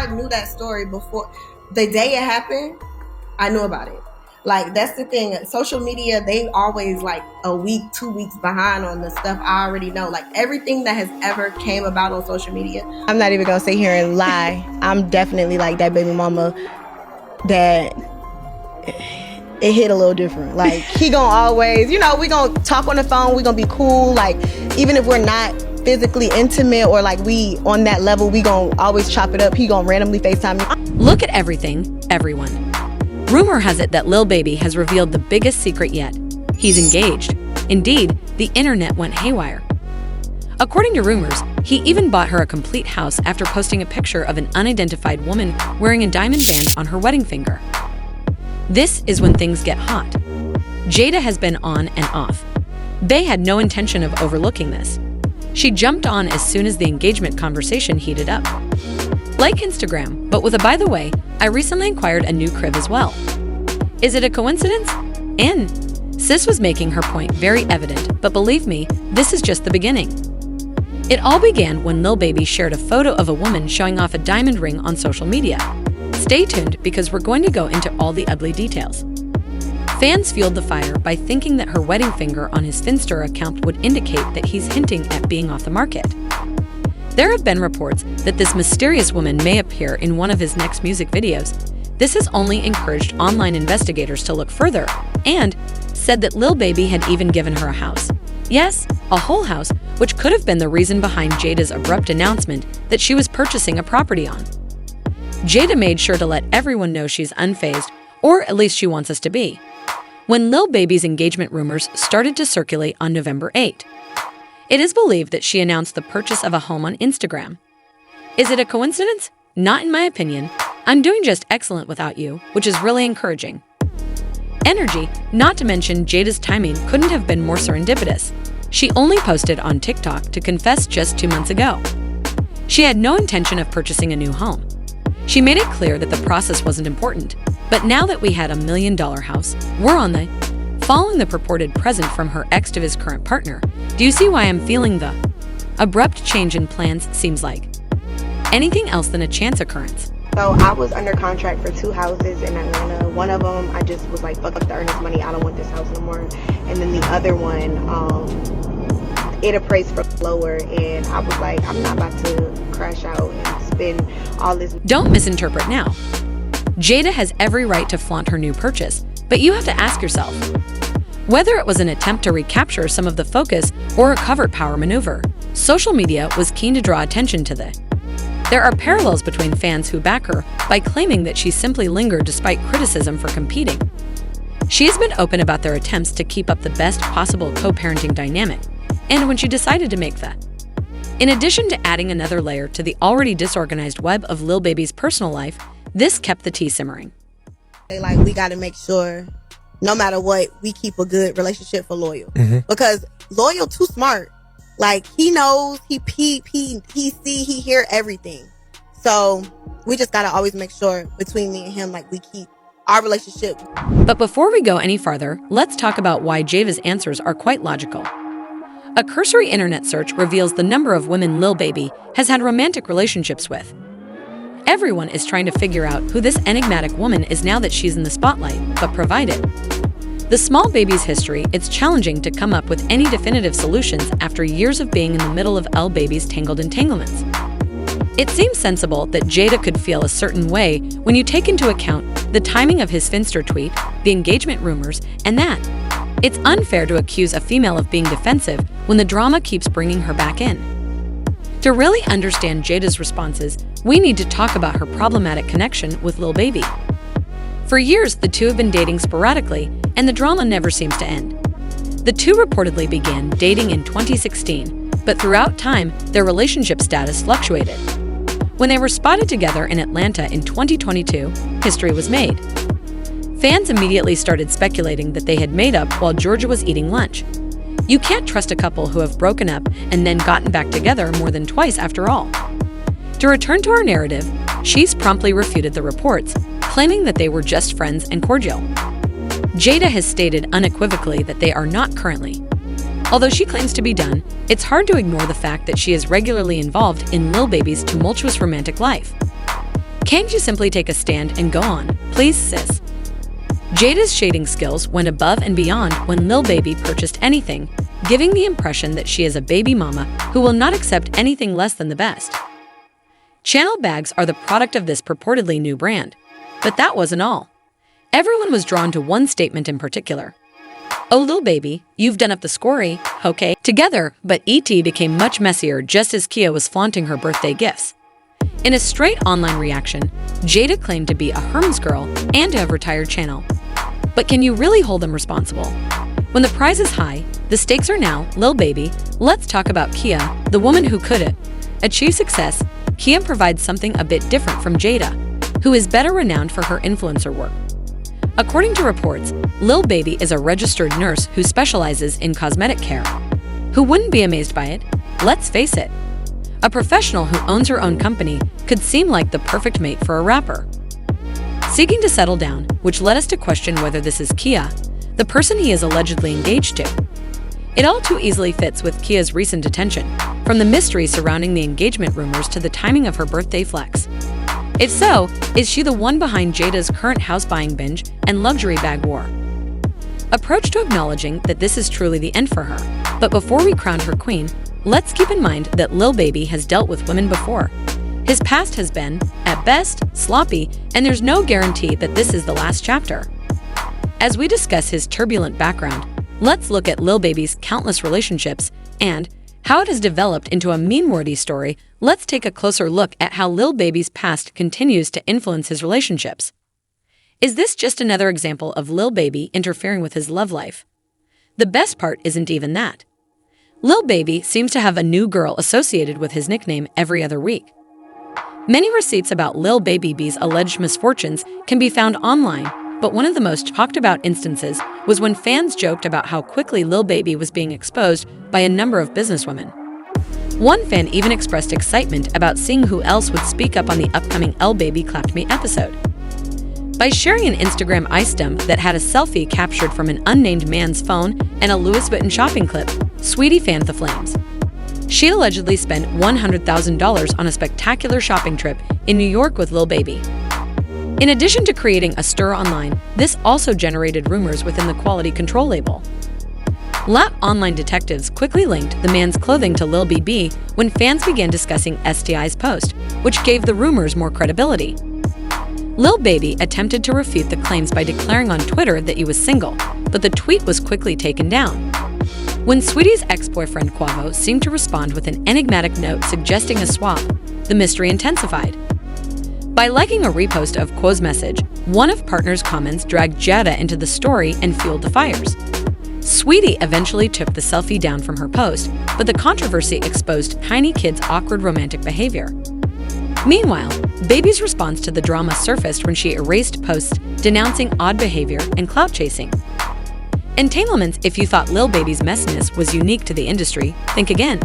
I knew that story before the day it happened. I knew about it. Like, that's the thing. Social media, they always like a week, 2 weeks behind on the stuff I already know. Like, everything that has ever came about on social media. I'm not even gonna sit here and lie. I'm definitely like that baby mama that it hit a little different. Like, he gonna always, we gonna talk on the phone, we gonna be cool. Like, even if we're not physically intimate or like we on that level, we gonna always chop it up. He gonna randomly FaceTime me. Look at everything, everyone. Rumor has it that Lil Baby has revealed the biggest secret yet. He's engaged. Indeed, the internet went haywire. According to rumors, he even bought her a complete house after posting a picture of an unidentified woman wearing a diamond band on her wedding finger. This is when things get hot. Jayda has been on and off. They had no intention of overlooking this. She jumped on as soon as the engagement conversation heated up. Like Instagram, but with a by the way, I recently acquired a new crib as well. Is it a coincidence? And Sis was making her point very evident, but believe me, this is just the beginning. It all began when Lil Baby shared a photo of a woman showing off a diamond ring on social media. Stay tuned because we're going to go into all the ugly details. Fans fueled the fire by thinking that her wedding finger on his Finster account would indicate that he's hinting at being off the market. There have been reports that this mysterious woman may appear in one of his next music videos. This has only encouraged online investigators to look further and said that Lil Baby had even given her a house. Yes, a whole house, which could have been the reason behind Jayda's abrupt announcement that she was purchasing a property on. Jayda made sure to let everyone know she's unfazed, or at least she wants us to be, when Lil Baby's engagement rumors started to circulate on November 8. It is believed that she announced the purchase of a home on Instagram. Is it a coincidence? Not in my opinion. I'm doing just excellent without you, which is really encouraging. Energy, not to mention Jayda's timing, couldn't have been more serendipitous. She only posted on TikTok to confess just 2 months ago. She had no intention of purchasing a new home. She made it clear that the process wasn't important, but now that we had $1 million house, we're on the following the purported present from her ex to his current partner. Do you see why I'm feeling the abrupt change in plans seems like anything else than a chance occurrence? So I was under contract for 2 houses in Atlanta. One of them, I just was like, fuck up the earnest money. I don't want this house no more. And then the other one, it appraised for lower. And I was like, I'm not about to crash out and spend all this. Don't misinterpret now. Jayda has every right to flaunt her new purchase, but you have to ask yourself, whether it was an attempt to recapture some of the focus or a covert power maneuver, social media was keen to draw attention to the. There are parallels between fans who back her by claiming that she simply lingered despite criticism for competing. She has been open about their attempts to keep up the best possible co-parenting dynamic, and when she decided to make that. In addition to adding another layer to the already disorganized web of Lil Baby's personal life, this kept the tea simmering. Like, we got to make sure, no matter what, we keep a good relationship for Loyal. Because Loyal too smart. Like, he knows, he peep, he see, he hear everything. So we just got to always make sure between me and him, like, we keep our relationship. But before we go any farther, let's talk about why Jayda's answers are quite logical. A cursory internet search reveals the number of women Lil Baby has had romantic relationships with. Everyone is trying to figure out who this enigmatic woman is now that she's in the spotlight, but provided the small baby's history, it's challenging to come up with any definitive solutions after years of being in the middle of Lil Baby's tangled entanglements. It seems sensible that Jayda could feel a certain way when you take into account the timing of his Finster tweet, the engagement rumors, and that it's unfair to accuse a female of being defensive when the drama keeps bringing her back in. To really understand Jayda's responses, we need to talk about her problematic connection with Lil Baby. For years, the two have been dating sporadically, and the drama never seems to end. The two reportedly began dating in 2016, but throughout time, their relationship status fluctuated. When they were spotted together in Atlanta in 2022, history was made. Fans immediately started speculating that they had made up while Georgia was eating lunch. You can't trust a couple who have broken up and then gotten back together more than twice after all. To return to our narrative, she's promptly refuted the reports, claiming that they were just friends and cordial. Jayda has stated unequivocally that they are not currently. Although she claims to be done, it's hard to ignore the fact that she is regularly involved in Lil Baby's tumultuous romantic life. Can't you simply take a stand and go on? Please, sis. Jayda's shading skills went above and beyond when Lil Baby purchased anything, giving the impression that she is a baby mama who will not accept anything less than the best. Channel bags are the product of this purportedly new brand. But that wasn't all. Everyone was drawn to one statement in particular. "Oh, Lil Baby, you've done up the scory, okay?" Together, but ET became much messier just as Kia was flaunting her birthday gifts. In a straight online reaction, Jayda claimed to be a Hermes girl and to have retired Channel. But can you really hold them responsible? When the prize is high, the stakes are now, Lil Baby, let's talk about Kia, the woman who could achieve success. Kia provides something a bit different from Jayda, who is better renowned for her influencer work. According to reports, Lil Baby is a registered nurse who specializes in cosmetic care. Who wouldn't be amazed by it? Let's face it. A professional who owns her own company could seem like the perfect mate for a rapper. Seeking to settle down, which led us to question whether this is Kia, the person he is allegedly engaged to. It all too easily fits with Kia's recent attention, from the mystery surrounding the engagement rumors to the timing of her birthday flex. If so, is she the one behind Jayda's current house buying binge and luxury bag war? Approach to acknowledging that this is truly the end for her. But before we crown her queen, let's keep in mind that Lil Baby has dealt with women before. His past has been, at best, sloppy, and there's no guarantee that this is the last chapter. As we discuss his turbulent background, let's look at Lil Baby's countless relationships and how it has developed into a meme-worthy story. Let's take a closer look at how Lil Baby's past continues to influence his relationships. Is this just another example of Lil Baby interfering with his love life? The best part isn't even that. Lil Baby seems to have a new girl associated with his nickname every other week. Many receipts about Lil Baby B's alleged misfortunes can be found online, but one of the most talked about instances was when fans joked about how quickly Lil Baby was being exposed by a number of businesswomen. One fan even expressed excitement about seeing who else would speak up on the upcoming L Baby Clapped Me episode. By sharing an Instagram iStem that had a selfie captured from an unnamed man's phone and a Louis Vuitton shopping clip, Sweetie fanned the flames. She allegedly spent $100,000 on a spectacular shopping trip in New York with Lil Baby. In addition to creating a stir online, this also generated rumors within the quality control label. Lap online detectives quickly linked the man's clothing to Lil BB when fans began discussing STI's post, which gave the rumors more credibility. Lil Baby attempted to refute the claims by declaring on Twitter that he was single, but the tweet was quickly taken down. When Sweetie's ex-boyfriend Quavo seemed to respond with an enigmatic note suggesting a swap, the mystery intensified. By liking a repost of Quo's message, one of partner's comments dragged Jayda into the story and fueled the fires. Sweetie eventually took the selfie down from her post, but the controversy exposed tiny kid's awkward romantic behavior. Meanwhile, Baby's response to the drama surfaced when she erased posts denouncing odd behavior and clout chasing. Entanglements. If you thought Lil Baby's messiness was unique to the industry, think again.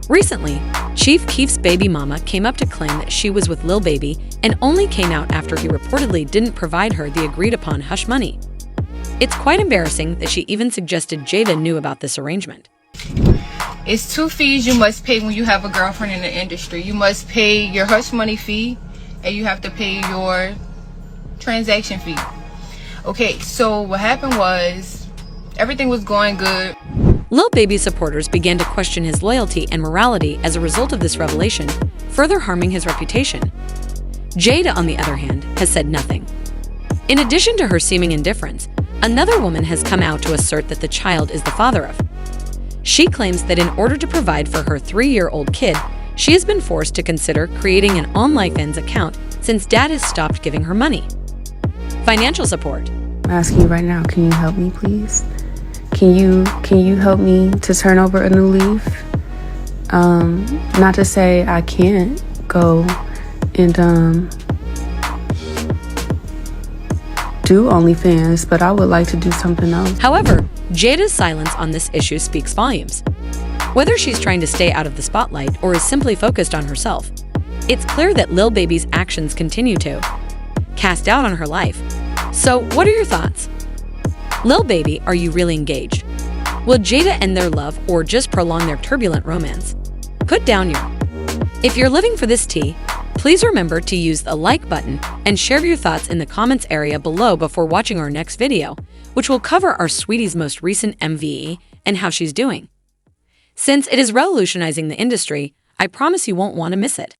Recently, Chief Keef's baby mama came up to claim that she was with Lil Baby and only came out after he reportedly didn't provide her the agreed-upon hush money. It's quite embarrassing that she even suggested Jayda knew about this arrangement. It's two fees you must pay when you have a girlfriend in the industry. You must pay your hush money fee and you have to pay your transaction fee. Okay, so what happened was everything was going good. Lil Baby's supporters began to question his loyalty and morality as a result of this revelation, further harming his reputation. Jayda, on the other hand, has said nothing. In addition to her seeming indifference, another woman has come out to assert that the child is the father of. She claims that in order to provide for her 3-year-old kid, she has been forced to consider creating an OnlyFans account since dad has stopped giving her money. Financial support. I'm asking you right now, can you help me, please? Can you help me to turn over a new leaf? Not to say I can't go and do OnlyFans, but I would like to do something else. However, Jayda's silence on this issue speaks volumes. Whether she's trying to stay out of the spotlight or is simply focused on herself, it's clear that Lil Baby's actions continue to cast doubt on her life. So, what are your thoughts? Lil Baby, are you really engaged? Will Jayda end their love or just prolong their turbulent romance? Put down your. If you're living for this tea, Please remember to use the like button and share your thoughts in the comments area below before watching our next video, which will cover our sweetie's most recent MVE and how she's doing. Since it is revolutionizing the industry, I promise you won't want to miss it.